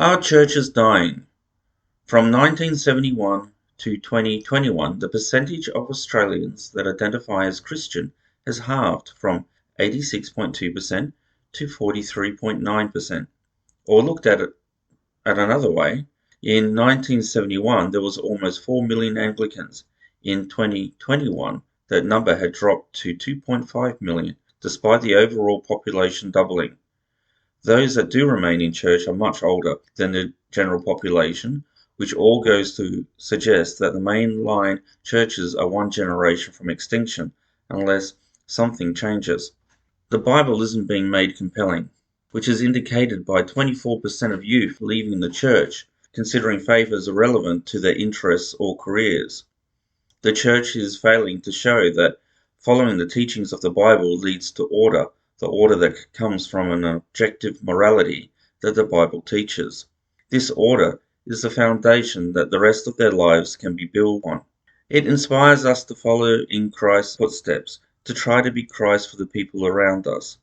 Are churches dying? From 1971 to 2021, the percentage of Australians that identify as Christian has halved from 86.2% to 43.9%. Or looked at it at another way, in 1971 there was almost 4 million Anglicans. In 2021, that number had dropped to 2.5 million, despite the overall population doubling. Those that do remain in church are much older than the general population, which all goes to suggest that the mainline churches are one generation from extinction, unless something changes. The Bible isn't being made compelling, which is indicated by 24% of youth leaving the church, considering faith as irrelevant to their interests or careers. The church is failing to show that following the teachings of the Bible leads to order, the order that comes from an objective morality that the Bible teaches. This order is the foundation that the rest of their lives can be built on. It inspires us to follow in Christ's footsteps, to try to be Christ for the people around us.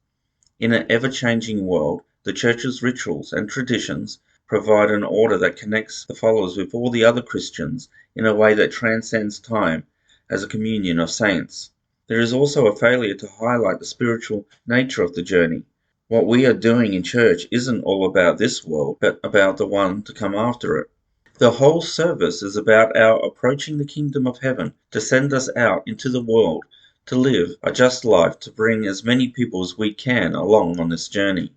In an ever-changing world, the church's rituals and traditions provide an order that connects the followers with all the other Christians in a way that transcends time as a communion of saints. There is also a failure to highlight the spiritual nature of the journey. What we are doing in church isn't all about this world, but about the one to come after it. The whole service is about our approaching the kingdom of heaven to send us out into the world to live a just life, to bring as many people as we can along on this journey.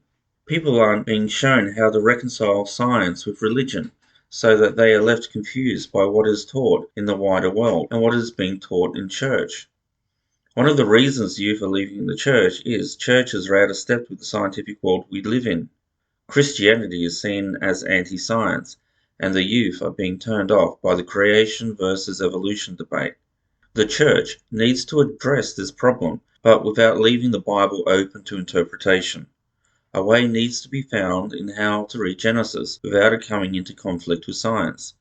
People aren't being shown how to reconcile science with religion, so that they are left confused by what is taught in the wider world and what is being taught in church. One of the reasons youth are leaving the church is churches are out of step with the scientific world we live in. Christianity is seen as anti-science, and the youth are being turned off by the creation versus evolution debate. The church needs to address this problem, but without leaving the Bible open to interpretation. A way needs to be found in how to read Genesis without it coming into conflict with science.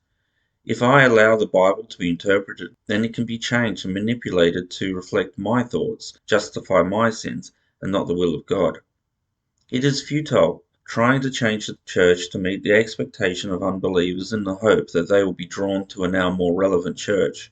If I allow the Bible to be interpreted, then it can be changed and manipulated to reflect my thoughts, justify my sins, and not the will of God. It is futile trying to change the church to meet the expectation of unbelievers in the hope that they will be drawn to a now more relevant church.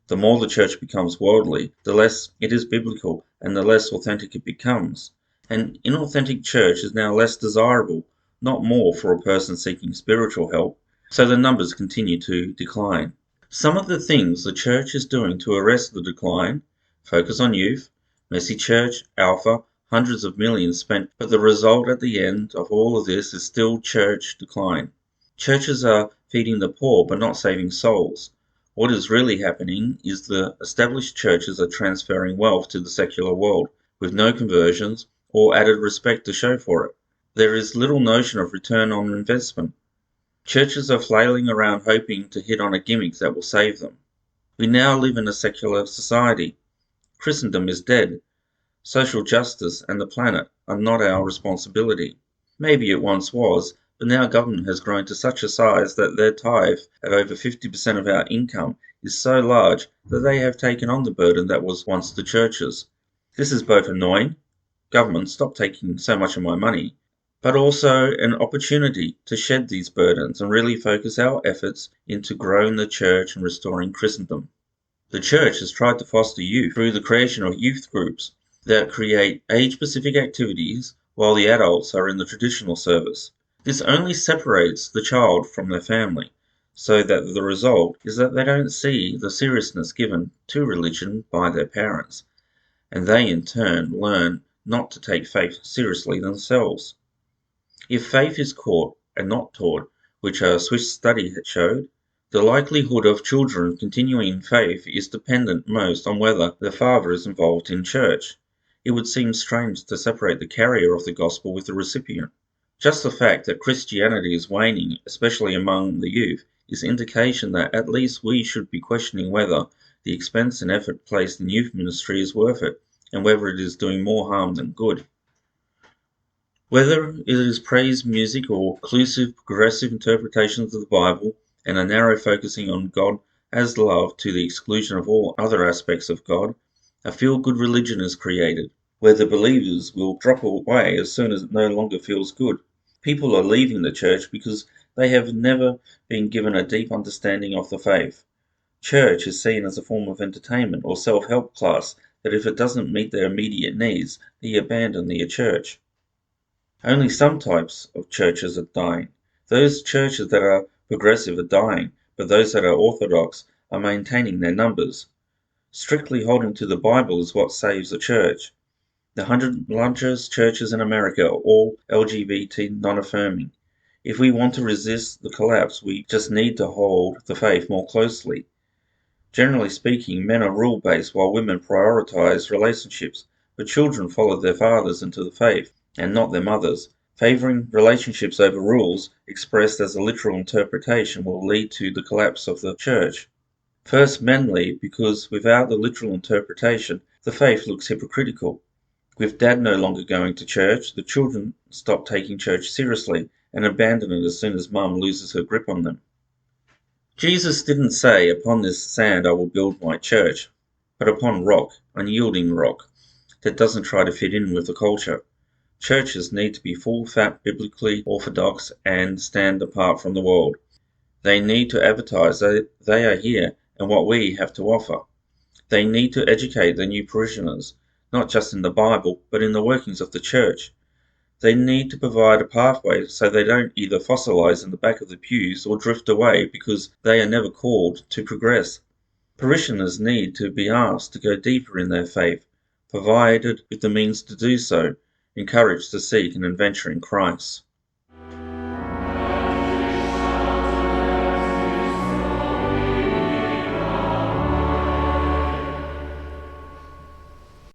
The more the church becomes worldly, the less it is biblical and the less authentic it becomes. An inauthentic church is now less desirable, not more, for a person seeking spiritual help, so the numbers continue to decline. Some of the things the church is doing to arrest the decline: focus on youth, messy church, alpha, hundreds of millions spent, but the result at the end of all of this is still church decline. Churches are feeding the poor but not saving souls. What is really happening is the established churches are transferring wealth to the secular world, with no conversions or added respect to show for it. There is little notion of return on investment. Churches are flailing around hoping to hit on a gimmick that will save them. We now live in a secular society. Christendom is dead. Social justice and the planet are not our responsibility. Maybe it once was, but now government has grown to such a size that their tithe, at over 50% of our income, is so large that they have taken on the burden that was once the churches. This is both annoying, government, stop taking so much of my money, but also an opportunity to shed these burdens and really focus our efforts into growing the church and restoring Christendom. The church has tried to foster youth through the creation of youth groups that create age-specific activities while the adults are in the traditional service. This only separates the child from their family, so that the result is that they don't see the seriousness given to religion by their parents, and they in turn learn not to take faith seriously themselves. If faith is caught and not taught, which a Swiss study had showed, the likelihood of children continuing in faith is dependent most on whether their father is involved in church. It would seem strange to separate the carrier of the gospel with the recipient. Just the fact that Christianity is waning, especially among the youth, is indication that at least we should be questioning whether the expense and effort placed in youth ministry is worth it, and whether it is doing more harm than good. Whether it is praise music or inclusive, progressive interpretations of the Bible, and a narrow focusing on God as love to the exclusion of all other aspects of God, a feel-good religion is created, where the believers will drop away as soon as it no longer feels good. People are leaving the church because They have never been given a deep understanding of the faith. Church is seen as a form of entertainment or self-help class that if it doesn't meet their immediate needs, they abandon the church. Only some types of churches are dying. Those churches that are progressive are dying, but those that are orthodox are maintaining their numbers. Strictly holding to the Bible is what saves a church. The 100 largest churches in America are all LGBT non-affirming. If we want to resist the collapse, we just need to hold the faith more closely. Generally speaking, men are rule-based while women prioritize relationships, but children follow their fathers into the faith, and not their mothers. Favoring relationships over rules, expressed as a literal interpretation, will lead to the collapse of the church. First, men leave because without the literal interpretation, the faith looks hypocritical. With dad no longer going to church, the children stop taking church seriously and abandon it as soon as mum loses her grip on them. Jesus didn't say, "Upon this sand I will build my church," but upon rock, unyielding rock, that doesn't try to fit in with the culture. Churches need to be full-fat, biblically orthodox, and stand apart from the world. They need to advertise that they are here and what we have to offer. They need to educate their new parishioners, not just in the Bible, but in the workings of the church. They need to provide a pathway so they don't either fossilize in the back of the pews or drift away because they are never called to progress. Parishioners need to be asked to go deeper in their faith, provided with the means to do so, encouraged to seek an adventure in Christ.